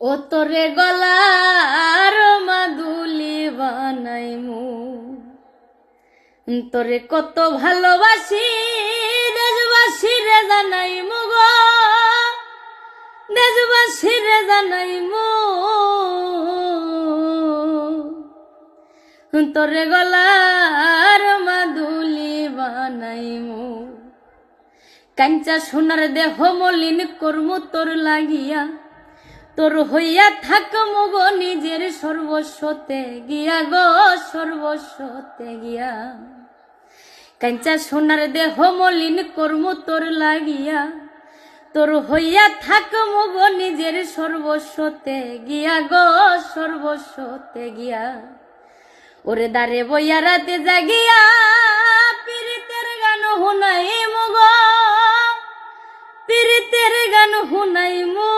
ও তোরে গলার মাদুলি বানাইমু, তোরে কত ভালোবাসি দেশবাসী রে জানাইমু গো, দেশবাসী রে জানাইমু। তোরে গলার মাদুলি বানাইমু, কাঞ্চা সোনার দেহ মলিন করমু তোর লাগিয়া, তোর হইয়া থাকমু গো নিজের সর্বস্বতে গিয়া গো, সর্বস্বতে গিয়া। কাঞ্চা সোনার দেহ মলিন করমু তোর লাগিয়া, তোর হইয়া থাকমু গো নিজের সর্বস্বতে গিয়া গো, সর্বস্বতে গিয়া। ওরে দারে বইয়া রাতে জাগিয়া পীড়িতের গান হুনাইমু গো, পীড়িতের গান হুনাইমু।